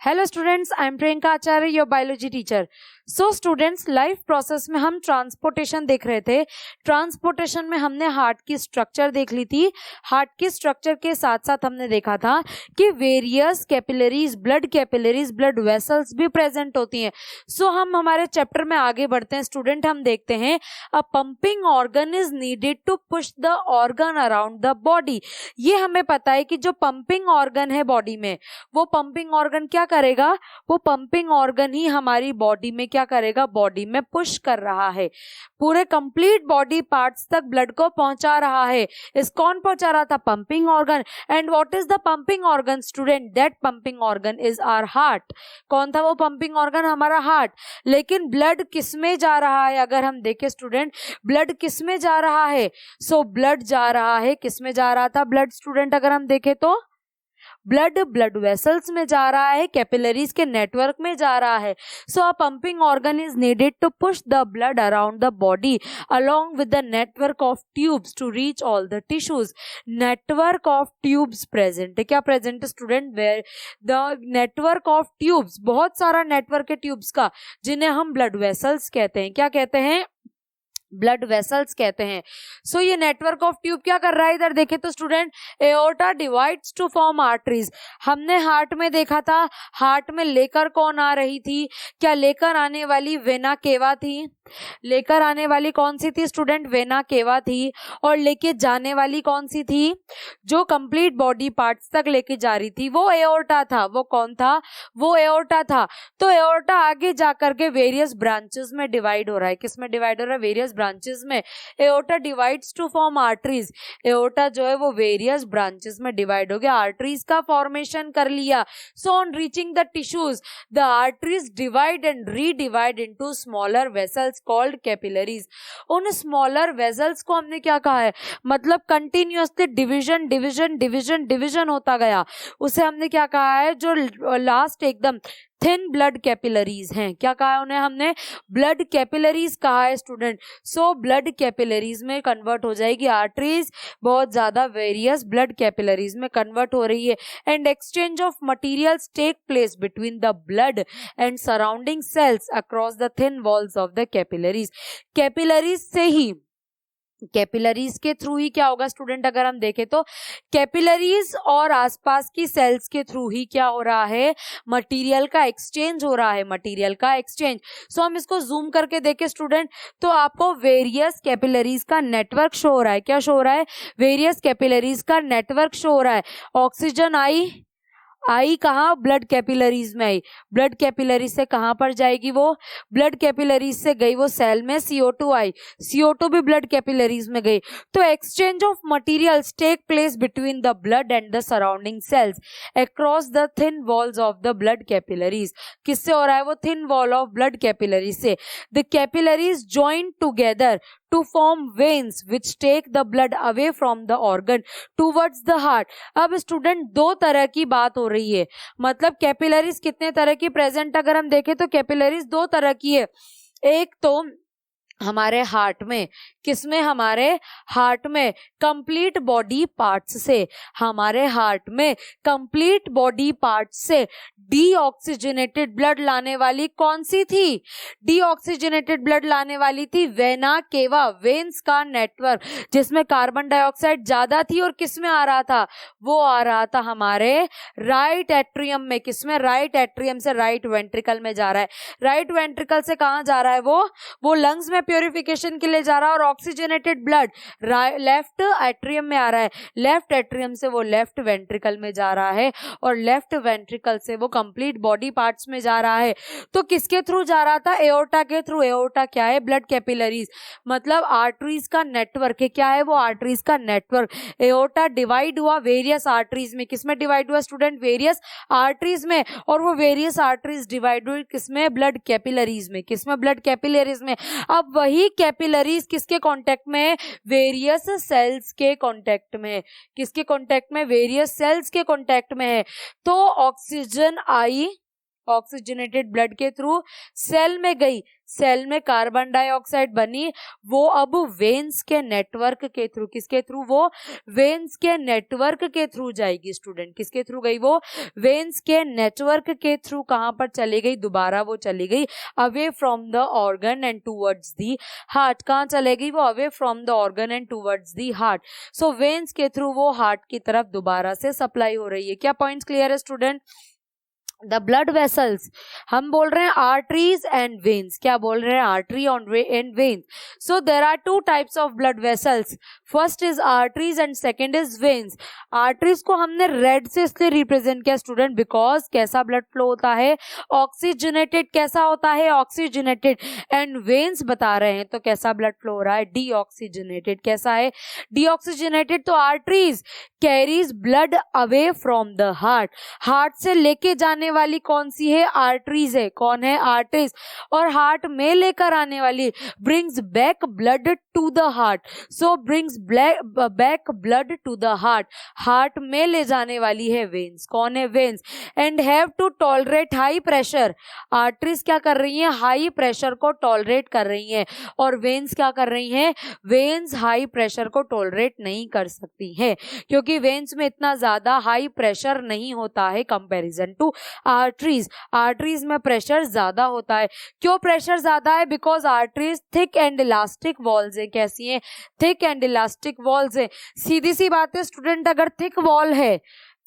Hello students, I am Priyanka Acharya, your biology teacher. So students, life process में हम transportation देख रहे थे। ट्रांसपोर्टेशन में हमने हार्ट की स्ट्रक्चर देख ली थी। हार्ट की स्ट्रक्चर के साथ साथ हमने देखा था कि वेरियस कैपिलरीज, ब्लड वेसल्स भी प्रेजेंट होती हैं। सो हम हमारे चैप्टर में आगे बढ़ते हैं स्टूडेंट। हम देखते हैं a pumping organ is needed to push the organ around the body. ये हमें पता है कि जो पंपिंग ऑर्गन है बॉडी में, वो पंपिंग ऑर्गन क्या करेगा? वो पंपिंग ऑर्गन ही हमारी बॉडी में क्या करेगा? बॉडी में पुश कर रहा है, पूरे कंप्लीट बॉडी पार्ट्स तक ब्लड को पहुंचा रहा है। इस कौन पहुंचा रहा था? Pumping organ. And what is the pumping organ student? That pumping organ is our heart. कौन था वो पंपिंग ऑर्गन? हमारा हार्ट। लेकिन ब्लड किस में जा रहा है? अगर हम देखें स्टूडेंट, ब्लड किस में जा रहा है? ब्लड जा रहा है, किस में जा रहा था ब्लड स्टूडेंट? अगर हम देखें तो ब्लड वेसल्स में जा रहा है, कैपिलरीज के नेटवर्क में जा रहा है। So a pumping organ is needed to push the blood around the body along with the network of tubes to reach all the tissues. Network of tubes present है। क्या present student? Where the network of tubes, बहुत सारा network है tubes का, जिन्हें हम blood vessels कहते हैं। क्या कहते हैं? ब्लड वेसल्स कहते हैं। सो ये नेटवर्क ऑफ ट्यूब क्या कर रहा है? इधर देखे तो student, aorta divides to form arteries. हमने हार्ट में देखा था, हार्ट में लेकर कौन आ रही थी? क्या लेकर आने वाली वेना केवा थी? लेकर आने वाली कौन सी थी स्टूडेंट? वेना केवा थी। और लेके जाने वाली कौन सी थी? जो कंप्लीट बॉडी पार्ट्स तक लेके जा रही थी, वो एओर्टा था। वो कौन था? वो एओर्टा था। तो एओर्टा आगे जाकर के वेरियस ब्रांचेस में डिवाइड हो रहा है। किस में डिवाइड हो रहा है? वेरियस ब्रांचेस में। Aorta divides to form arteries. Aorta जो है वो वेरियस ब्रांचेस में डिवाइड हो गया, आर्टरीज का फॉर्मेशन कर लिया। So on reaching the tissues, the arteries divide and redivide into smaller vessels called capillaries. उन स्मॉलर वेसल्स को हमने क्या कहा है? मतलब कंटिन्यूअसली डिविजन होता गया, उसे हमने क्या कहा है? जो लास्ट एकदम थिन ब्लड कैपिलरीज हैं, क्या कहा है उन्हें? हमने ब्लड कैपिलरीज कहा है स्टूडेंट। सो ब्लड कैपिलरीज में कन्वर्ट हो जाएगी आर्टरीज, बहुत ज्यादा वेरियस ब्लड कैपिलरीज में कन्वर्ट हो रही है। And exchange of materials take place between the blood and surrounding cells across the thin walls of the capillaries. Capillaries से ही, कैपिलरीज के थ्रू ही क्या होगा स्टूडेंट? अगर हम देखें तो कैपिलरीज और आसपास की सेल्स के थ्रू ही क्या हो रहा है? मटेरियल का एक्सचेंज हो रहा है, मटेरियल का एक्सचेंज। सो हम इसको जूम करके देखें स्टूडेंट, तो आपको वेरियस कैपिलरीज का नेटवर्क शो हो रहा है। क्या शो हो रहा है? वेरियस कैपिलरीज का नेटवर्क शो हो रहा है। ऑक्सीजन आई कहाँ? ब्लड कैपिलरीज में आई। ब्लड कैपिलरीज से कहाँ पर जाएगी? वो ब्लड कैपिलरीज से गई वो सेल में, CO2 आई, CO2 भी ब्लड कैपिलरीज में गई। तो exchange of materials take place between the blood and the surrounding cells across the thin walls of the blood capillaries. किससे हो रहा है? वो thin wall of blood capillaries से। The capillaries join together to form veins which take the blood away from the organ towards the heart। अब student, दो तरह की बात हो रही है। मतलब कैपिलरीज कितने तरह की प्रेजेंट? अगर हम देखें तो कैपिलरीज दो तरह की है। एक तो हमारे हार्ट में, किसमें? हमारे हार्ट में कंप्लीट बॉडी पार्ट्स से, हमारे हार्ट में कंप्लीट बॉडी पार्ट्स से डीऑक्सीजनेटेड ब्लड लाने वाली कौन सी थी? डीऑक्सीजनेटेड ब्लड लाने वाली थी वेना केवा, वेन्स का नेटवर्क, जिसमें कार्बन डाइऑक्साइड ज्यादा थी। और किसमें आ रहा था? वो आ रहा था हमारे राइट एट्रियम में। किसमें? राइट एट्रियम से राइट वेंट्रिकल में जा रहा है। राइट वेंट्रिकल से कहाँ जा रहा है? वो लंग्स में प्योरिफिकेशन के लिए जा रहा है। और ऑक्सीजनेटेड ब्लड लेफ्ट एट्रियम में आ रहा है। लेफ्ट एट्रियम से वो लेफ्ट वेंट्रिकल में जा रहा है, और लेफ्ट वेंट्रिकल से वो कंप्लीट बॉडी पार्ट्स में जा रहा है। तो किसके थ्रू जा रहा था? एओर्टा के थ्रू। एओर्टा क्या है? ब्लड कैपिलरीज, मतलब आर्टरीज का नेटवर्क है। क्या है वो? आर्टरीज का नेटवर्क। एओर्टा डिवाइड हुआ वेरियस आर्टरीज में। किसमें डिवाइड हुआ स्टूडेंट? वेरियस आर्टरीज में। और वो वेरियस आर्टरीज डिवाइड हुई किसमें? ब्लड कैपिलरीज में। किसमें? ब्लड कैपिलरीज में। अब वही कैपिलरीज किसके कांटेक्ट में है? वेरियस सेल्स के कांटेक्ट में। किसके कांटेक्ट में? वेरियस सेल्स के कांटेक्ट में है। तो ऑक्सीजन आई ऑक्सीजनेटेड ब्लड के थ्रू सेल में गई, सेल में कार्बन डाइऑक्साइड बनी, वो अब वेन्स के नेटवर्क के थ्रू, किसके थ्रू, वो वेन्स के नेटवर्क के थ्रू जाएगी स्टूडेंट, किसके थ्रू गई, वो वेन्स के नेटवर्क के थ्रू कहां पर चली गई, दोबारा वो चली गई away from the organ and towards the heart, कहां चले गई वो, away from the organ and towards the heart. So veins के थ्रू वो हार्ट की तरफ दोबारा से सप्लाई हो रही है। क्या पॉइंट्स क्लियर है स्टूडेंट? द ब्लड वेसल्स, हम बोल रहे हैं आर्टरीज एंड वेन्स, क्या बोल रहे हैं, artery and veins. So there are two types of blood vessels, first is arteries and second is veins. Arteries को हमने रेड से इसलिए रिप्रेजेंट किया स्टूडेंट, बिकॉज कैसा ब्लड फ्लो होता है, ऑक्सीजनेटेड, कैसा होता है, ऑक्सीजनेटेड। एंड वेन्स बता रहे हैं तो कैसा ब्लड फ्लो हो रहा है, डीऑक्सीजनेटेड। कैसा है, डीऑक्सीजनेटेड। तो arteries carries blood away from the heart, heart से लेके जाने वाली कौन सी है, आर्टरीज है, कौन है, आर्टरीज। और हार्ट में लेकर आने वाली brings back blood to the heart, so brings back blood to the heart, heart में ले जाने वाली है वेन्स, कौन है, veins. And have to tolerate high pressure, arteries क्या कर रही हैं, हाई प्रेशर को टॉलरेट कर रही हैं, और वेन्स क्या कर रही हैं, वेन्स हाई प्रेशर को टॉलरेट नहीं कर सकती हैं, क्योंकि वेन्स में इतना ज्यादा हाई प्रेशर नहीं होता है कंपैरिजन टू आर्टरीज। आर्टरीज में प्रेशर ज्यादा होता है। क्यों प्रेशर ज्यादा है, because arteries thick and elastic walls है, कैसी हैं, थिक एंड इलास्टिक वॉल्स है। सीधी सी बात है स्टूडेंट, अगर थिक वॉल है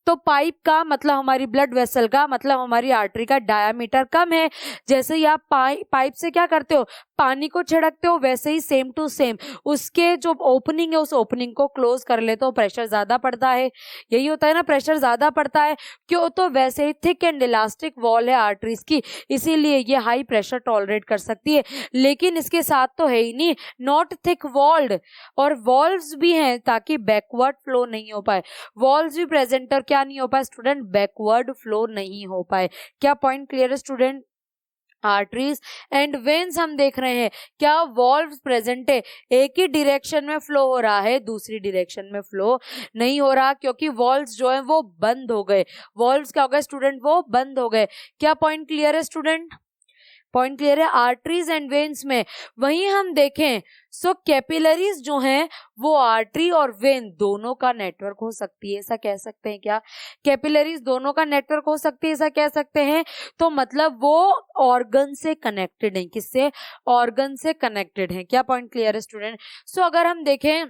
तो पाइप का मतलब हमारी ब्लड वेसल का मतलब हमारी आर्टरी का डायामीटर कम है। जैसे ही आप पाइप से क्या करते हो, पानी को छिड़कते हो, वैसे ही सेम टू सेम उसके जो ओपनिंग है उस ओपनिंग को क्लोज कर लेते हो, प्रेशर ज्यादा पड़ता है, यही होता है ना, प्रेशर ज्यादा पड़ता है। क्यों, तो वैसे ही थिक एंड इलास्टिक वॉल है आर्टरीज की, इसीलिए ये हाई प्रेशर टॉलरेट कर सकती है। लेकिन इसके साथ तो है ही नहीं, नॉट थिक वॉल्ड, और वॉल्व्स भी हैं ताकि बैकवर्ड फ्लो नहीं हो पाए, वॉल्व्स भी प्रेजेंट, और क्या नहीं हो पाए स्टूडेंट, बैकवर्ड फ्लो नहीं हो पाए। क्या पॉइंट क्लियर है स्टूडेंट? आर्टरीज एंड वेन्स हम देख रहे हैं, क्या वॉल्व्स प्रेजेंट है, एक ही डायरेक्शन में फ्लो हो रहा है, दूसरी डायरेक्शन में फ्लो नहीं हो रहा, क्योंकि वॉल्व्स जो है वो बंद हो गए। वॉल्व्स क्या हो गए स्टूडेंट, वो बंद हो गए। क्या पॉइंट क्लियर है स्टूडेंट? पॉइंट क्लियर है आर्टरीज एंड वेन्स में। वहीं हम देखें सो कैपिलरीज जो हैं वो आर्टरी और वेन दोनों का नेटवर्क हो सकती है, ऐसा कह सकते हैं क्या, कैपिलरीज दोनों का नेटवर्क हो सकती है, ऐसा कह सकते हैं। तो मतलब वो ऑर्गन से कनेक्टेड है, किससे, ऑर्गन से कनेक्टेड है। क्या पॉइंट क्लियर है स्टूडेंट? सो अगर हम देखें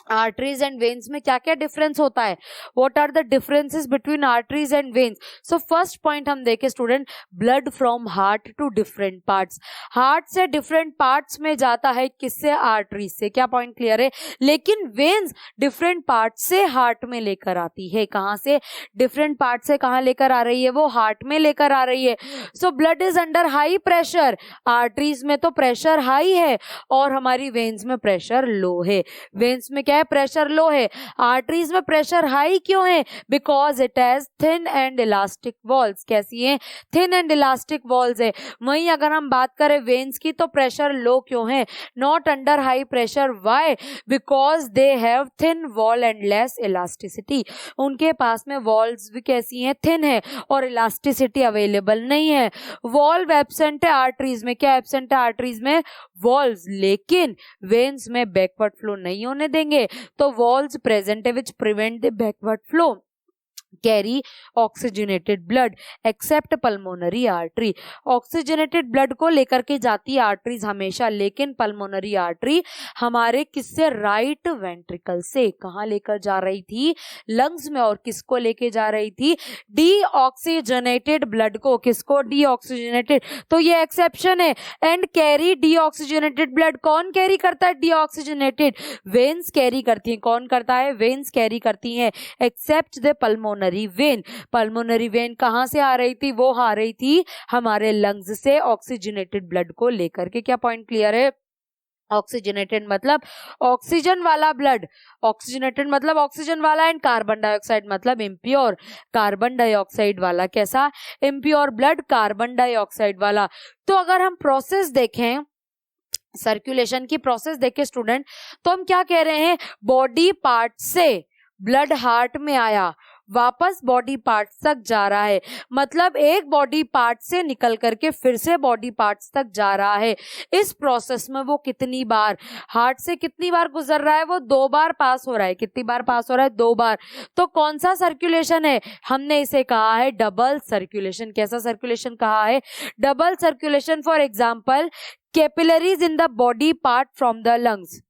आर्टरीज एंड वेन्स में क्या क्या डिफरेंस होता है, what are the differences between arteries and veins. So first point हम देखें student, blood from heart to different parts, heart से डिफरेंट पार्ट्स में जाता है, किससे, आर्टरीज से। क्या पॉइंट क्लियर है? लेकिन वेन्स डिफरेंट पार्ट से हार्ट में लेकर आती है, कहां से, डिफरेंट पार्ट से कहां लेकर आ रही है, वो हार्ट में लेकर आ रही है। So blood is under high pressure, arteries में तो प्रेशर हाई है और हमारी वेन्स में प्रेशर लो है। वेन्स में क्या है, प्रेशर लो है, आर्टरीज में प्रेशर हाई क्यों है, because it has thin and elastic walls. कैसी है, थिन एंड इलास्टिक वॉल्स है। वहीं अगर हम बात करें वेन्स की तो प्रेशर लो क्यों है, not under high pressure, why, because they have thin wall and less elasticity, उनके पास में वॉल्स भी कैसी हैं, थिन है, और इलास्टिसिटी अवेलेबल नहीं है। वॉल्व एब्सेंट है आर्टरीज में, क्या एब्सेंट है आर्टरीज में, वॉल्व्स, लेकिन वेन्स में बैकवर्ड फ्लो नहीं होने देंगे, तो वॉल्व्स प्रेजेंट है which prevent the backward flow, carry oxygenated blood accept pulmonary artery. Oxygenated blood को लेकर के जाती है आर्टरीज हमेशा, लेकिन पल्मोनरी आर्टरी हमारे किससे, राइट वेंट्रिकल से। कहां लेकर जा रही थी, लंग्स में, और किसको लेके जा रही थी, डीऑक्सीजनेटेड ब्लड को, किसको, डीऑक्सीजनेटेड। तो ये एक्सेप्शन है। एंड कैरी डीऑक्सीजनेटेड ब्लड कौन कैरी करता है, डीऑक्सीजनेटेड, वेन्स कैरी करती है। कौन करता है, वेन्स कैरी करती हैं, except the pulmonary vein. Pulmonary vein कहां से आ रही थी, वो आ रही थी हमारे लंग्स से ऑक्सीजनेटेड ब्लड को लेकर के। क्या पॉइंट क्लियर है? ऑक्सीजनेटेड मतलब ऑक्सीजन वाला ब्लड, ऑक्सीजनेटेड मतलब ऑक्सीजन वाला, एंड कार्बन डाइऑक्साइड मतलब इम्प्योर, कार्बन डाइऑक्साइड वाला, कैसा, इम्प्योर ब्लड कार्बन डाइऑक्साइड वाला। तो अगर हम प्रोसेस देखें, सर्कुलेशन की प्रोसेस देखें स्टूडेंट, तो हम क्या कह रहे हैं, बॉडी पार्ट से ब्लड हार्ट में आया, वापस बॉडी पार्ट्स तक जा रहा है, मतलब एक बॉडी पार्ट से निकल करके फिर से बॉडी पार्ट्स तक जा रहा है। इस प्रोसेस में वो कितनी बार हार्ट से कितनी बार गुजर रहा है, वो 2 बार पास हो रहा है। कितनी बार पास हो रहा है? 2 बार। तो कौन सा सर्कुलेशन है? हमने इसे कहा है डबल सर्कुलेशन। कैसा सर्कुलेशन कहा है? Double circulation. For example capillaries in the body part from the lungs.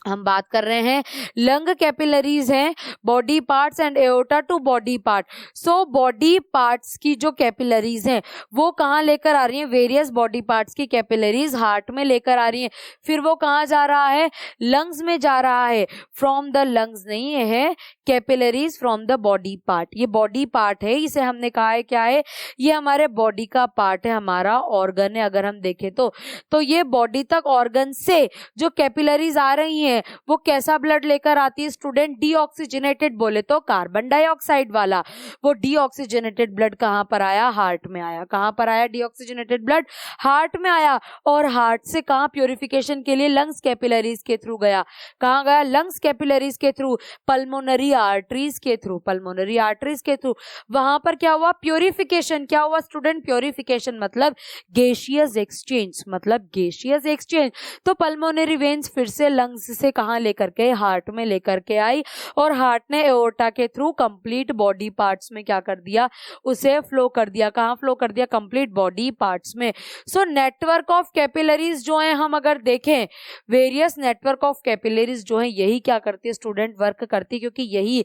हम बात कर रहे हैं लंग कैपिलरीज हैं, body parts and aorta to body part. So body parts की जो कैपिलरीज हैं वो कहाँ लेकर आ रही हैं? वेरियस बॉडी पार्ट्स की कैपिलरीज हार्ट में लेकर आ रही हैं। फिर वो कहाँ जा रहा है? लंग्स में जा रहा है। फ्रॉम द लंग्स नहीं, ये है capillaries from the body part. ये बॉडी पार्ट है, इसे हमने कहा है क्या है? ये हमारे बॉडी का पार्ट है, हमारा ऑर्गन है। अगर हम देखें तो ये बॉडी तक ऑर्गन से जो कैपिलरीज आ रही हैं वो कैसा ब्लड लेकर आती है स्टूडेंट? डीऑक्सीजनेटेड, बोले तो कार्बन डाइऑक्साइड वाला। वो डीऑक्सीजनेटेड ब्लड कहां पर आया? हार्ट में आया। कहां पर आया डीऑक्सीजनेटेड ब्लड? हार्ट में आया। और हार्ट से कहां प्यूरिफिकेशन के लिए? लंग्स कैपिलरीज के थ्रू गया। कहां गया? लंग्स कैपिलरीज के थ्रू, पल्मोनरी आर्टरीज के थ्रू, पल्मोनरी आर्टरीज के थ्रू। वहां पर क्या हुआ? प्यूरिफिकेशन। क्या हुआ स्टूडेंट? प्यूरिफिकेशन मतलब गैसियस एक्सचेंज, मतलब गैसियस एक्सचेंज। तो पल्मोनरी वेन्स फिर से लंग्स से कहां लेकर के? हार्ट में लेकर के आई, और हार्ट ने एओर्टा के थ्रू कंप्लीट बॉडी पार्ट्स में क्या कर दिया? उसे फ्लो कर दिया। कहां फ्लो कर दिया? कंप्लीट बॉडी पार्ट्स में। सो नेटवर्क ऑफ कैपिलरीज जो है, हम अगर देखें वेरियस नेटवर्क ऑफ कैपिलरीज जो है, यही क्या करती है स्टूडेंट? वर्क करती है, क्योंकि यही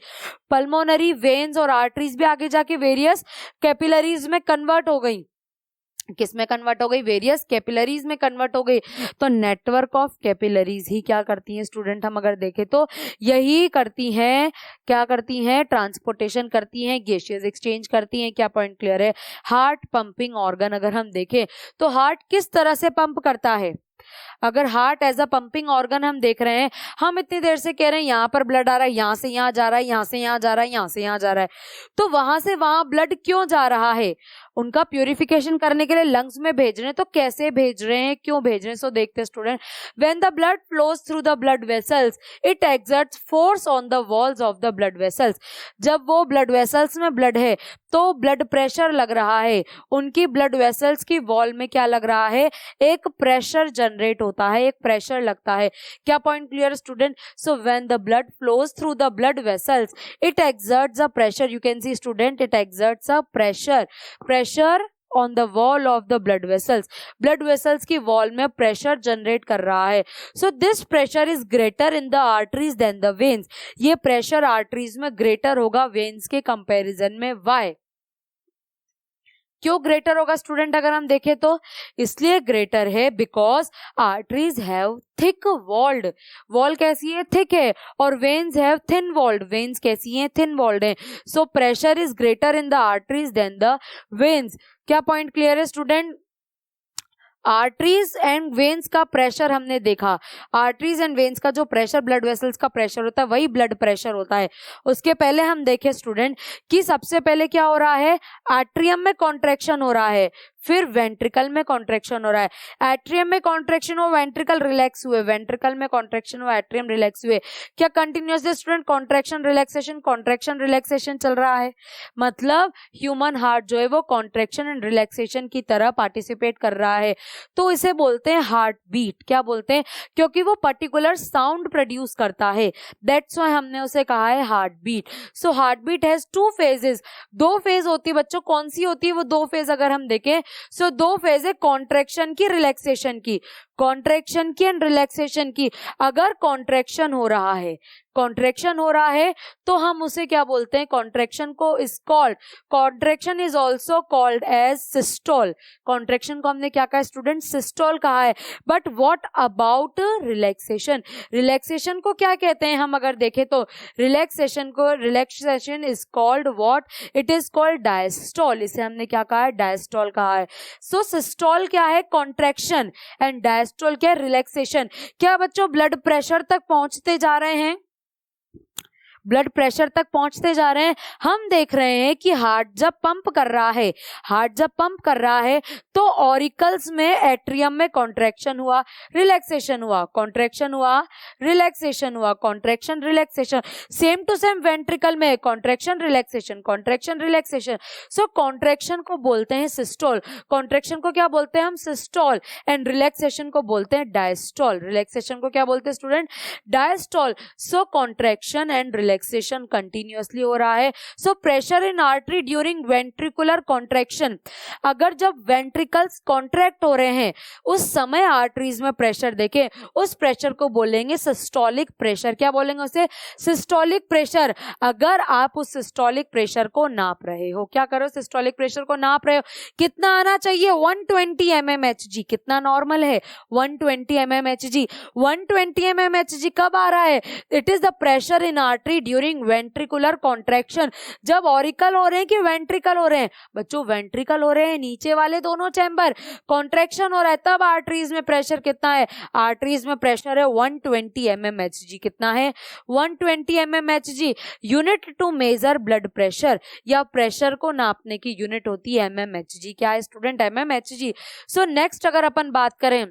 पल्मोनरी वेन्स और आर्टरीज भी आगे जाके वेरियस कैपिलरीज में कन्वर्ट हो गई। किस में कन्वर्ट हो गई? वेरियस कैपिलरीज में कन्वर्ट हो गई। तो नेटवर्क ऑफ कैपिलरीज ही क्या करती हैं स्टूडेंट? हम अगर देखें तो यही करती हैं, क्या करती हैं? ट्रांसपोर्टेशन करती हैं, गैसियस एक्सचेंज करती हैं। क्या पॉइंट क्लियर है? हार्ट पंपिंग ऑर्गन अगर हम देखें तो हार्ट किस तरह से पंप करता है? अगर heart as a pumping organ हम देख रहे हैं, हम इतनी देर से कह रहे हैं यहाँ पर ब्लड आ रहा है, यहाँ से यहाँ जा रहा है, यहाँ से यहाँ जा रहा है, यहाँ से यहाँ जा रहा है, तो वहां से वहां ब्लड क्यों जा रहा है? उनका प्यूरिफिकेशन करने के लिए लंग्स में भेज रहे हैं। तो कैसे भेज रहे हैं, क्यों भेज रहे हैं? सो देखते हैं student, when the blood flows through the blood vessels it exerts force on the walls of the blood vessels. जब वो ब्लड वेसल्स में ब्लड है तो ब्लड प्रेशर लग रहा है, उनकी ब्लड वेसल्स की वॉल में क्या लग रहा है? एक प्रेशर जनरेट होता है, एक प्रेशर लगता है। क्या point clear student? So when the blood flows through the blood vessels it exerts a pressure, you can see student, it exerts a pressure on the wall of the blood vessels. Blood vessels की wall में pressure generate कर रहा है। So this pressure is greater in the arteries than the veins. ये pressure arteries में greater होगा veins के comparison में। व्हाई? क्यों ग्रेटर होगा स्टूडेंट? अगर हम देखें तो इसलिए ग्रेटर है because arteries have thick walled. Wall कैसी है? थिक है। और veins have thin walled. Veins कैसी हैं? थिन वॉल्ड है। So pressure is greater in the arteries than the veins. क्या पॉइंट क्लियर है स्टूडेंट? आर्टरीज एंड वेन्स का प्रेशर हमने देखा। आर्टरीज एंड वेन्स का जो प्रेशर ब्लड वेसल्स का प्रेशर होता है वही ब्लड प्रेशर होता है। उसके पहले हम देखें स्टूडेंट कि सबसे पहले क्या हो रहा है? एट्रियम में कॉन्ट्रैक्शन हो रहा है, फिर वेंट्रिकल में कॉन्ट्रैक्शन हो रहा है। एट्रियम में कॉन्ट्रैक्शन हो, वेंट्रिकल रिलैक्स हुए, वेंट्रिकल में कॉन्ट्रैक्शन हो, एट्रियम रिलैक्स हुए। क्या कंटिन्यूअसली स्टूडेंट कॉन्ट्रैक्शन रिलैक्सेशन चल रहा है? मतलब ह्यूमन हार्ट जो है वो कॉन्ट्रैक्शन एंड रिलैक्सेशन की तरह पार्टिसिपेट कर रहा है। तो इसे बोलते हैं हार्ट बीट। क्या बोलते हैं? क्योंकि वो पर्टिकुलर साउंड प्रोड्यूस करता है, दैट्स व्हाई हमने उसे कहा है heart beat. So heart beat has 2 phases. 2 phase होती है बच्चों। कौन सी होती है वो 2 फेज? अगर हम देखें सो 2 फेज है, कॉन्ट्रैक्शन की, रिलैक्सेशन की। कॉन्ट्रैक्शन की एंड रिलैक्सेशन की। अगर कॉन्ट्रैक्शन हो रहा है, कॉन्ट्रैक्शन हो रहा है तो हम उसे क्या बोलते हैं? कॉन्ट्रैक्शन को is called, contraction is also called as systole. Contraction को हमने क्या कहा स्टूडेंट? सिस्टोल कहा है। But what about relaxation? Relaxation को क्या कहते हैं? हम अगर देखें तो relaxation is called what? It is called diastole. इसे हमने क्या कहा है? डायस्टोल कहा है। सो सिस्टोल क्या है? कॉन्ट्रैक्शन, एंड डायस्टोल क्या है? रिलैक्सेशन। क्या बच्चों ब्लड प्रेशर तक पहुंचते जा रहे हैं? ब्लड प्रेशर तक पहुंचते जा रहे हैं। हम देख रहे हैं कि हार्ट जब पंप कर रहा है तो ऑरिकल्स में एट्रियम में कॉन्ट्रैक्शन हुआ, रिलैक्सेशन हुआ, कॉन्ट्रैक्शन हुआ, रिलैक्सेशन हुआ, contraction relaxation. Same to same ventricle में contraction relaxation, contraction relaxation. So contraction को बोलते हैं सिस्टोल, कॉन्ट्रैक्शन को क्या बोलते हैं हम? सिस्टोल। एंड रिलैक्सेशन को बोलते हैं डायस्टोल। रिलैक्सेशन को क्या बोलते हैं student? Diastole. So contraction and relaxation continuously हो रहा है। So pressure in artery during ventricular contraction, अगर जब वेंट्रिकल्स कॉन्ट्रैक्ट हो रहे हैं उस समय आर्टरीज में प्रेशर देखें, उस प्रेशर को बोलेंगे सिस्टोलिक प्रेशर। क्या बोलेंगे उसे? Systolic pressure. अगर आप उस सिस्टोलिक प्रेशर को नाप रहे हो, क्या करो? सिस्टोलिक प्रेशर को नाप रहे हो, कितना आना चाहिए? 120 mmHg। कितना नॉर्मल है? 120 mmHg। 120 mmHg कब आ रहा है? It is the pressure in artery during ventricular contraction. जब ऑरिकल हो रहे हैं कि वेंट्रिकल हो रहे हैं? बच्चों वेंट्रिकल हो रहे हैं, नीचे वाले दोनों चैम्बर कॉन्ट्रैक्शन हो रहा है, तब आर्टरीज में प्रेशर कितना है? आर्टरीज में प्रेशर है 120 mmHg। कितना है? 120 mmHg। Unit to measure blood pressure या प्रेशर को नापने की यूनिट होती है mmHg। क्या है स्टूडेंट? mmHg। सो नेक्स्ट अगर अपन बात करें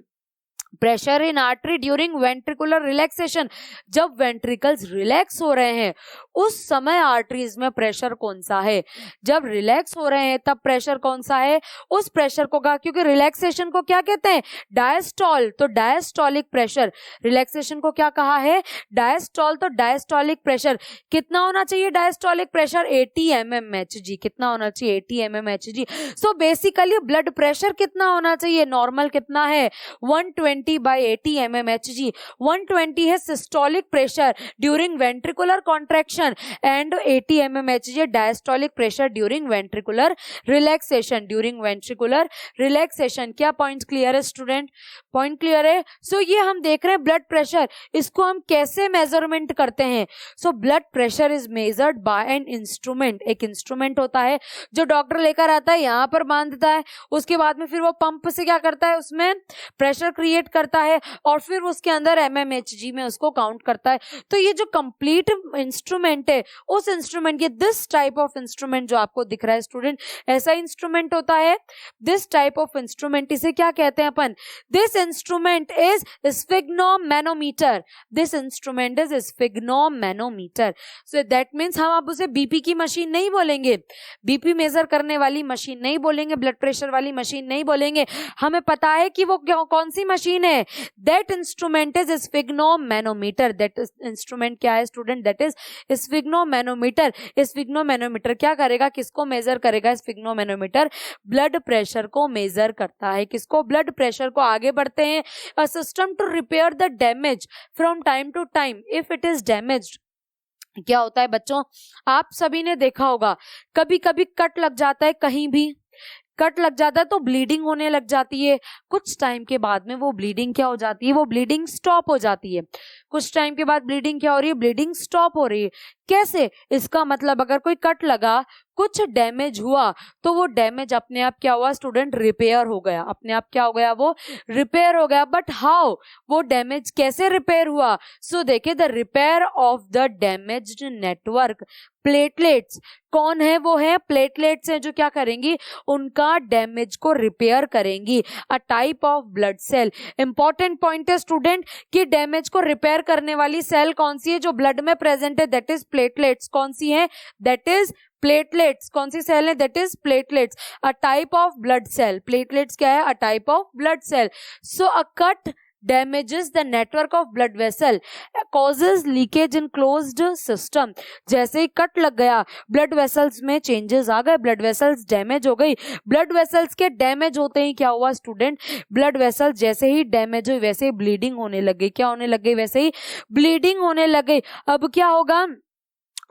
pressure in artery during ventricular relaxation, जब वेंट्रिकल्स रिलैक्स हो रहे हैं उस समय आर्टरीज में प्रेशर कौन सा है? जब रिलैक्स हो रहे हैं तब प्रेशर कौन सा है? उस प्रेशर को कहा, क्योंकि रिलैक्सेशन को क्या कहते हैं? डायस्टॉल। तो डायस्टॉलिक प्रेशर, रिलैक्सेशन को क्या कहा है? डायस्टॉल। तो डायस्टॉलिक प्रेशर कितना होना चाहिए? Diastolic pressure 80 mmHg। कितना होना चाहिए? 80 mmHg। So basically blood pressure कितना होना चाहिए? नॉर्मल कितना है? 120 by 80 mmHg। 120 है systolic pressure during ventricular contraction and 80 mmHg है diastolic pressure during ventricular relaxation. During ventricular relaxation. क्या पॉइंट क्लियर है स्टूडेंट? पॉइंट क्लियर है? सो ये हम देख रहे हैं ब्लड प्रेशर, इसको हम कैसे मेजरमेंट करते हैं? So blood pressure is measured by an instrument. एक इंस्ट्रूमेंट होता है जो डॉक्टर लेकर आता है, यहाँ पर बांध देता है, उसके बाद में फिर वो पंप से क्या करता है? उसमें प्रेशर क्रिएट करता है और फिर उसके अंदर mmHg में उसको काउंट करता है। तो ये जो कंप्लीट इंस्ट्रूमेंट है, उस इंस्ट्रूमेंट के दिस टाइप ऑफ इंस्ट्रूमेंट जो आपको दिख रहा है स्टूडेंट, ऐसा इंस्ट्रूमेंट होता है। दिस टाइप ऑफ इंस्ट्रूमेंट, इसे क्या कहते हैं अपन? This instrument is sphygmomanometer. This instrument is sphygmomanometer. So that means हम आप उसे बीपी की मशीन नहीं बोलेंगे, बीपी मेजर करने वाली मशीन नहीं बोलेंगे, ब्लड प्रेशर वाली मशीन नहीं बोलेंगे। हमें पता है कि वो कौन सी मशीन है? That instrument is sphygmomanometer. That instrument क्या है student? That is sphygmomanometer. Sphygmomanometer क्या करेगा? किसको मेजर करेगा? स्फिग्नोमैनोमीटर ब्लड प्रेशर को मेजर करता है। किसको? ब्लड प्रेशर को। आगे बढ़ते हैं। A system to repair the damage from time to time if it is damaged. क्या होता है बच्चों? आप सभी ने देखा होगा कभी कभी कट लग जाता है, कहीं भी कट लग जाता है तो ब्लीडिंग होने लग जाती है। कुछ टाइम के बाद में वो ब्लीडिंग क्या हो जाती है? वो ब्लीडिंग स्टॉप हो जाती है। कुछ टाइम के बाद ब्लीडिंग क्या हो रही है? ब्लीडिंग स्टॉप हो रही है। कैसे? इसका मतलब अगर कोई कट लगा, कुछ डैमेज हुआ, तो वो डैमेज अपने आप क्या हुआ स्टूडेंट? रिपेयर हो गया। अपने आप क्या हो गया? वो रिपेयर हो गया। But how? वो डैमेज कैसे रिपेयर हुआ? सो देखिए, the repair of the damaged network platelets. कौन है? वो है प्लेटलेट्स हैं जो क्या करेंगी? उनका डैमेज को रिपेयर करेंगी। A type of blood cell. Important point है स्टूडेंट कि डैमेज को रिपेयर करने वाली सेल कौन सी है जो ब्लड में प्रेजेंट है? That is platelets. कौन सी है? That is platelets. कौन सी सेल है? That is platelets. A type of blood cell. Platelets क्या है? A type of blood cell. So a cut damages the network of blood vessel, causes leakage in closed system। जैसे ही cut लग गया, blood vessels में changes आ गए, blood vessels damage हो गई। Blood vessels के डैमेज होते ही क्या हुआ स्टूडेंट? ब्लड वेसल्स जैसे ही डैमेज हुई वैसे ही ब्लीडिंग होने लग गई। क्या होने लग गई? वैसे ही ब्लीडिंग होने लग गई। अब क्या होगा?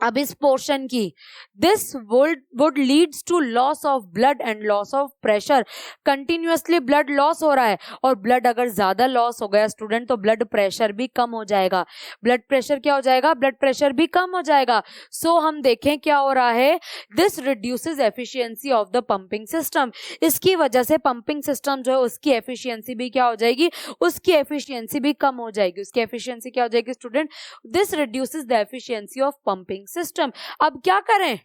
अब इस पोर्शन की this would leads to loss of blood and loss of pressure. Continuously blood loss हो रहा है और ब्लड अगर ज्यादा लॉस हो गया स्टूडेंट तो ब्लड प्रेशर भी कम हो जाएगा। ब्लड प्रेशर क्या हो जाएगा? ब्लड प्रेशर भी कम हो जाएगा। सो हम देखें क्या हो रहा है, this reduces efficiency of the pumping system. इसकी वजह से पंपिंग सिस्टम जो है उसकी एफिशिएंसी भी क्या हो जाएगी? उसकी एफिशिएंसी भी कम हो जाएगी। उसकी एफिशिएंसी क्या हो जाएगी student? This reduces the efficiency of pumping clotting system. अब क्या करें,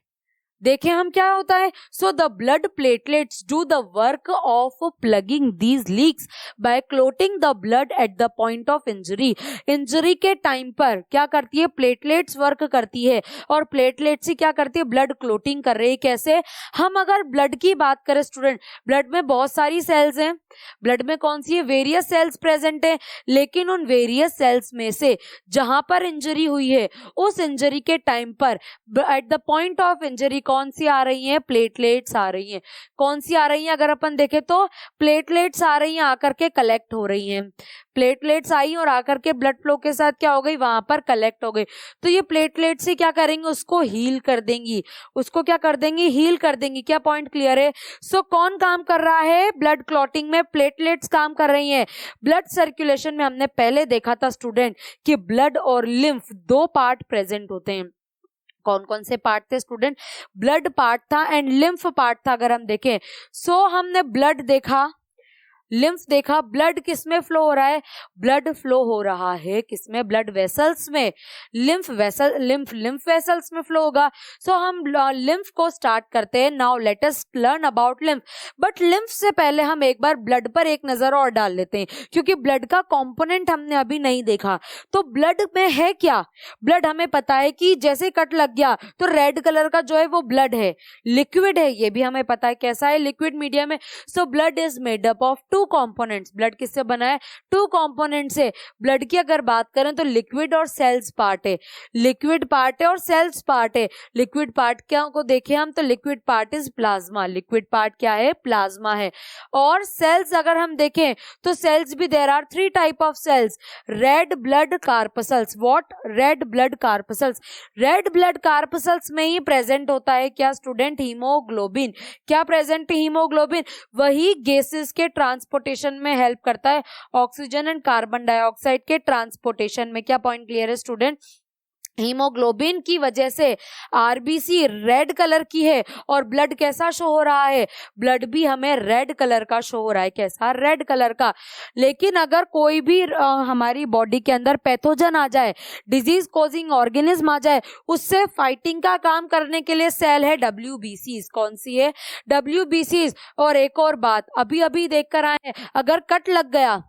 देखें हम क्या होता है। So the blood platelets do the work of plugging these leaks by clotting the blood at the point of injury. Injury के टाइम पर क्या करती है, प्लेटलेट्स वर्क करती है, और प्लेटलेट्स ही क्या करती है, ब्लड क्लोटिंग कर रही है। कैसे, हम अगर ब्लड की बात करें स्टूडेंट, ब्लड में बहुत सारी सेल्स हैं, ब्लड में कौन सी है, वेरियस सेल्स प्रेजेंट है, लेकिन उन वेरियस सेल्स में से जहां पर इंजरी हुई है उस इंजरी के टाइम पर eight the point of injury कौन सी आ रही है, प्लेटलेट्स आ रही हैं। कौन सी आ रही हैं, अगर अपन देखें तो प्लेटलेट्स आ रही हैं, आकर के कलेक्ट हो रही हैं। प्लेटलेट्स आई और आकर के ब्लड फ्लो के साथ क्या हो गई, वहां पर कलेक्ट हो गई। तो ये प्लेटलेट्स से क्या करेंगे, उसको हील कर देंगी, उसको क्या कर देंगी, हील कर देंगी। क्या पॉइंट क्लियर है। सो कौन काम कर रहा है, ब्लड क्लॉटिंग में प्लेटलेट्स काम कर रही हैं। ब्लड सर्कुलेशन में हमने पहले देखा था स्टूडेंट कि ब्लड और लिम्फ दो पार्ट प्रेजेंट होते हैं। कौन कौन से पार्ट थे स्टूडेंट, ब्लड पार्ट था एंड लिम्फ पार्ट था। अगर हम देखें, सो हमने ब्लड देखा, लिम्फ देखा, ब्लड किस में फ्लो हो रहा है, ब्लड फ्लो हो रहा है किसमें, ब्लड वेसल्स में, लिम्फ वेसल्स में फ्लो होगा। सो हम लिम्फ को स्टार्ट करते हैं। Now let us learn about lymph, but lymph से पहले हम एक बार ब्लड पर एक नजर और डाल लेते हैं, क्योंकि ब्लड का कंपोनेंट हमने अभी नहीं देखा। तो ब्लड में है क्या, ब्लड हमें पता है कि जैसे कट लग गया तो रेड कलर का जो है वो ब्लड है, लिक्विड है, ये भी हमें पता है कैसा है, लिक्विड मीडियम में। So blood is made up of two components. Blood किससे बना है, टू कंपोनेंट्स से। ब्लड की अगर बात करें तो लिक्विड और सेल्स पार्ट है, लिक्विड पार्ट है और सेल्स पार्ट है। लिक्विड पार्ट क्या को देखें हम तो liquid part is plasma, liquid part क्या है, प्लाज्मा है। और सेल्स अगर हम देखें तो सेल्स भी there are three type of cells, red blood corpuscles. What, red blood corpuscles. Red blood corpuscles में ही प्रेजेंट होता है क्या स्टूडेंट, हीमोग्लोबिन। क्या प्रेजेंट, हीमोग्लोबिन, वही गैसेस के ट्रांसपोर्टेशन में हेल्प करता है, ऑक्सीजन एंड कार्बन डाइऑक्साइड के ट्रांसपोर्टेशन में। क्या पॉइंट क्लियर है स्टूडेंट। हीमोग्लोबिन की वजह से आरबीसी रेड कलर की है और ब्लड कैसा शो हो रहा है, ब्लड भी हमें रेड कलर का शो हो रहा है, कैसा, रेड कलर का। लेकिन अगर कोई भी हमारी बॉडी के अंदर पैथोजन आ जाए, डिजीज कॉजिंग ऑर्गेनिज्म आ जाए, उससे फाइटिंग का काम करने के लिए सेल है WBCs। कौन सी है, WBCs। और एक और बात अभी अभी देख कर आए हैं, अगर कट लग गया,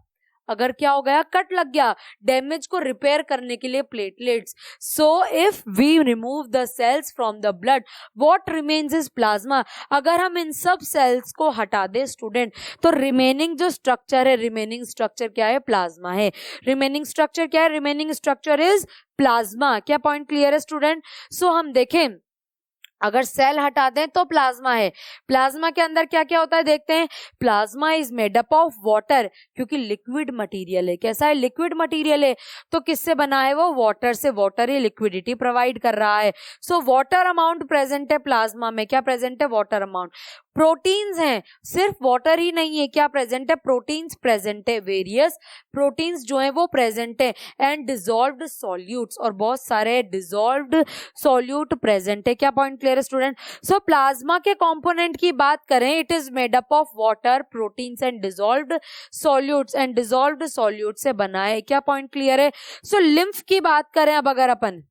अगर क्या हो गया, कट लग गया, डैमेज को रिपेयर करने के लिए platelets. So if we remove the cells from the blood what remains is plasma. अगर हम इन सब सेल्स को हटा दे स्टूडेंट तो रिमेनिंग जो स्ट्रक्चर है, रिमेनिंग स्ट्रक्चर क्या है, प्लाज्मा है। रिमेनिंग स्ट्रक्चर क्या है, रिमेनिंग स्ट्रक्चर इज प्लाज्मा। क्या पॉइंट क्लियर है स्टूडेंट। सो हम देखें, अगर सेल हटा दें तो प्लाज्मा है। प्लाज्मा के अंदर क्या क्या होता है देखते हैं। Plasma is made up of water, क्योंकि लिक्विड मटेरियल है, कैसा है, लिक्विड मटेरियल है। तो किससे बना है वो, वाटर से। वाटर ही लिक्विडिटी प्रोवाइड कर रहा है। सो वाटर अमाउंट प्रेजेंट है प्लाज्मा में। क्या प्रेजेंट है, वाटर अमाउंट। प्रोटीन्स हैं, सिर्फ वाटर ही नहीं है, क्या प्रेजेंट है, प्रोटीन्स प्रेजेंट है, वेरियस प्रोटीन्स जो है वो प्रेजेंट है। एंड डिसॉल्व्ड सॉल्यूट्स, और बहुत सारे डिसॉल्व्ड सॉल्यूट प्रेजेंट है। क्या पॉइंट क्लियर है स्टूडेंट। सो प्लाज्मा के कंपोनेंट की बात करें, it is made up of water, proteins and dissolved solutes, and dissolved solute से बना है। क्या पॉइंट क्लियर है। सो लिम्फ की बात करें, अब अगर अपन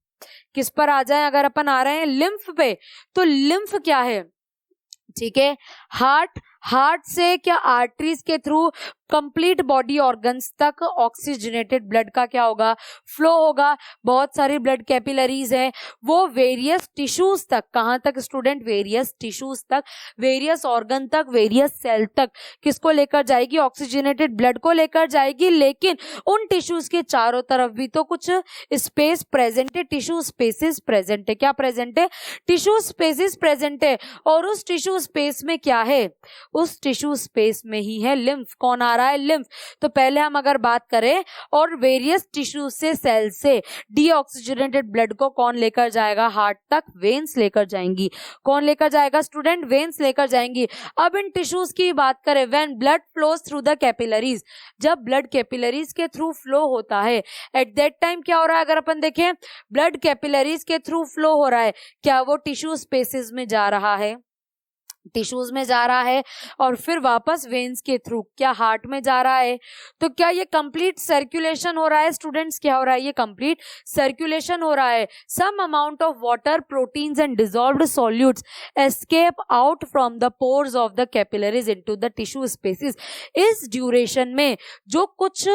किस पर आ जाए, अगर अपन आ रहे हैं लिम्फ पे, तो लिम्फ क्या है, ठीक है, हार्ट से क्या आर्टरीज के थ्रू कंप्लीट बॉडी ऑर्गन्स तक ऑक्सीजनेटेड ब्लड का क्या होगा, फ्लो होगा। बहुत सारी ब्लड कैपिलरीज है, वो वेरियस टिश्यूज तक, कहां तक स्टूडेंट, वेरियस टिश्यूज तक, वेरियस ऑर्गन तक, वेरियस सेल तक किसको लेकर जाएगी, ऑक्सीजनेटेड ब्लड को लेकर जाएगी। लेकिन उन टिश्यूज के चारों तरफ भी तो कुछ स्पेस प्रेजेंट है, टिश्यू स्पेसिस प्रेजेंट है। क्या प्रेजेंट है, टिश्यू स्पेसिस प्रेजेंट है। और उस टिश्यू स्पेस में क्या है, उस टिश्यू स्पेस में ही है लिम्फ। कौन आ रहा है, लिम्फ। तो पहले हम अगर बात करें, और वेरियस टिश्यू से, सेल से डीऑक्सीजनेटेड ब्लड को कौन लेकर जाएगा, हार्ट तक, वेन्स लेकर जाएंगी। कौन लेकर जाएगा स्टूडेंट, वेन्स लेकर जाएंगी। अब इन टिश्यूज की बात करें, when blood flows through the capillaries, जब ब्लड कैपिलरीज के थ्रू फ्लो होता है, एट दैट टाइम क्या हो रहा है, अगर अपन देखें ब्लड कैपिलरीज के थ्रू फ्लो हो रहा है, क्या वो टिश्यू स्पेसिस में जा रहा है, टिश्यूज में जा रहा है और फिर वापस वेन्स के थ्रू क्या हार्ट में जा रहा है। तो क्या ये कंप्लीट सर्कुलेशन हो रहा है स्टूडेंट्स? क्या हो रहा है? ये कंप्लीट सर्कुलेशन हो रहा है। Some amount of water, proteins and dissolved solutes escape out from the pores of the capillaries into the tissue spaces. इस ड्यूरेशन में जो कुछ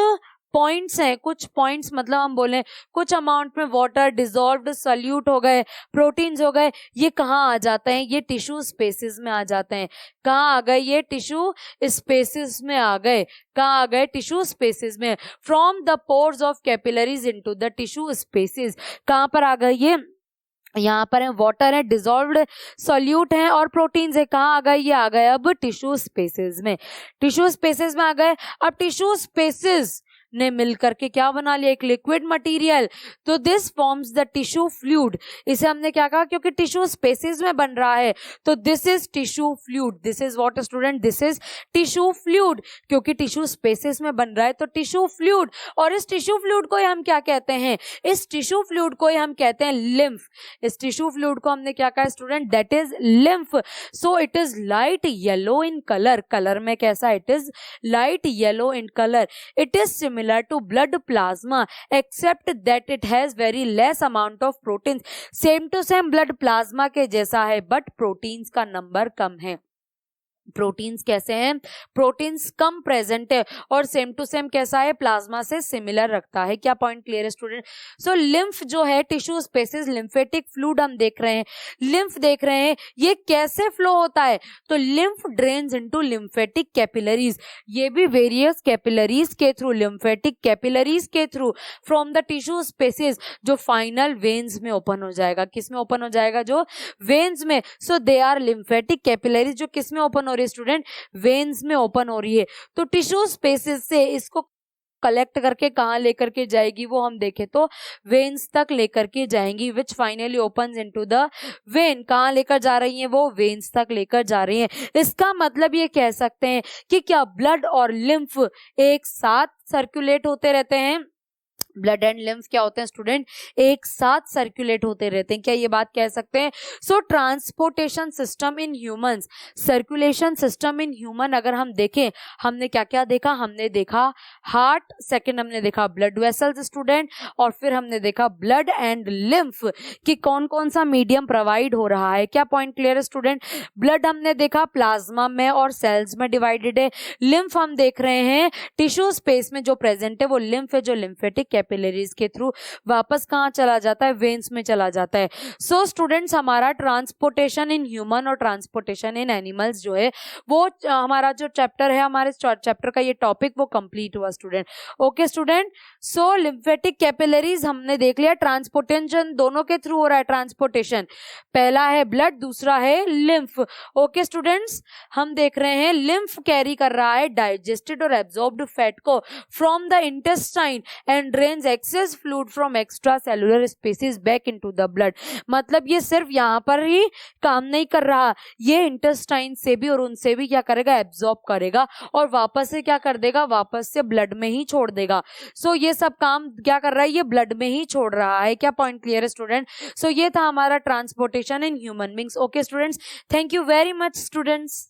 पॉइंट्स हैं, कुछ पॉइंट्स मतलब हम बोलें कुछ अमाउंट में वाटर, डिसॉल्व्ड सॉल्यूट हो गए, प्रोटीन्स हो गए, ये कहाँ आ जाते हैं? ये टिश्यू स्पेसेस में आ जाते हैं। कहाँ आ गए? ये टिश्यू स्पेसेस में आ गए। कहाँ आ गए? टिश्यू स्पेसेस में। From the pores of capillaries into the tissue spaces. कहाँ पर आ गए ये? यहाँ पर है वाटर है, डिसॉल्व्ड सॉल्यूट है और प्रोटीन्स है। कहाँ आ गए? ये आ गए अब टिश्यू स्पेसेस में। टिश्यू स्पेसेस में आ गए। अब टिश्यू स्पेसेस ने मिलकर के क्या बना लिया? एक लिक्विड मटेरियल। तो this forms the tissue fluid. इसे हमने क्या कहा? क्योंकि टिश्यू स्पेसेस में बन रहा है तो this is tissue fluid. This is what student? This is tissue fluid. क्योंकि टिश्यू स्पेसेस में बन रहा है तो टिश्यू फ्लूइड। और इस टिश्यू फ्लूइड को हम क्या कहते हैं? इस टिश्यू फ्लूइड को हम कहते हैं लिम्फ। इस टिश्यू फ्लूइड को हमने क्या कहा student? That is lymph. So it is light yellow in colour. Colour में कैसा? It is light yellow in colour. It is similar to blood plasma except that it has very less amount of proteins। Same to same blood plasma के जैसा है but proteins का number कम है। Proteins कैसे हैं? प्रोटीन्स कम present है और सेम टू सेम कैसा है? प्लाज्मा से सिमिलर रखता है। क्या पॉइंट क्लियर है स्टूडेंट? सो लिम्फ जो है टिश्यू स्पेसेस, लिम्फेटिक फ्लूइड हम देख रहे हैं, लिम्फ देख रहे हैं, ये कैसे फ्लो होता है? तो lymph drains into lymphatic capillaries. ये भी वेरियस कैपिलरीज के थ्रू, लिम्फेटिक कैपिलरीज के through from the tissue spaces जो फाइनल वेन्स में ओपन हो जाएगा। किस में ओपन हो जाएगा? जो वेन्स में। सो दे आर लिम्फेटिक कैपिलरीज जो किस में ओपन हो रही है स्टूडेंट? वेन्स में ओपन हो रही है। तो टिश्यू स्पेसेस से इसको कलेक्ट करके कहाँ लेकर के जाएगी वो हम देखें तो वेन्स तक लेकर के जाएंगी which finally opens into the vein. कहाँ लेकर जा रही हैं वो? वेन्स तक लेकर जा रही हैं। इसका मतलब ये कह सकते हैं कि क्या ब्लड और लिम्फ एक साथ सर्कुलेट होते रहते हैं? ब्लड एंड लिम्फ क्या होते हैं स्टूडेंट? एक साथ सर्कुलेट होते रहते हैं। क्या ये बात कह सकते हैं? So transportation system in humans, circulation system in human अगर हम देखें, हमने क्या क्या देखा? हमने देखा हार्ट, सेकंड हमने देखा ब्लड वेसल्स स्टूडेंट, और फिर हमने देखा ब्लड एंड लिम्फ कि कौन कौन सा मीडियम प्रोवाइड हो रहा है। क्या पॉइंट क्लियर है स्टूडेंट? ब्लड हमने देखा प्लाज्मा में और सेल्स में डिवाइडेड है। लिम्फ हम देख रहे हैं टिश्यू स्पेस में जो प्रेजेंट है वो लिम्फ है जो लिम्फेटिक कैपिलरीज के थ्रू वापस कहाँ चला जाता है? वेन्स में चला जाता है। सो स्टूडेंट्स हमारा ट्रांसपोर्टेशन इन ह्यूमन और ट्रांसपोर्टेशन इन एनिमल्स जो है वो हमारा जो चैप्टर है, हमारे चैप्टर का ये टॉपिक वो कंप्लीट हुआ स्टूडेंट। ओके स्टूडेंट, सो लिम्फेटिक कैपिलरीज हमने देख लिया। ट्रांसपोर्टेशन दोनों के थ्रू हो रहा है ट्रांसपोर्टेशन, पहला है ब्लड, दूसरा है लिम्फ। ओके स्टूडेंट्स, हम देख रहे हैं लिम्फ कैरी कर रहा है डाइजेस्टेड और एब्जॉर्ब्ड फैट को from the intestine and drains access fluid from extra cellular species back into the blood. मतलब ये सिर्फ यहाँ पर ही काम नहीं कर रहा, ये इंटेस्टाइन से भी और उनसे भी क्या करेगा? एब्जॉर्ब करेगा और वापस से क्या कर देगा? वापस से ब्लड में ही छोड़ देगा। सो ये सब काम क्या कर रहा है? ये ब्लड में ही छोड़ रहा है। क्या पॉइंट क्लियर है स्टूडेंट? सो ये था हमारा transportation in human beings. Okay students, thank you very much students.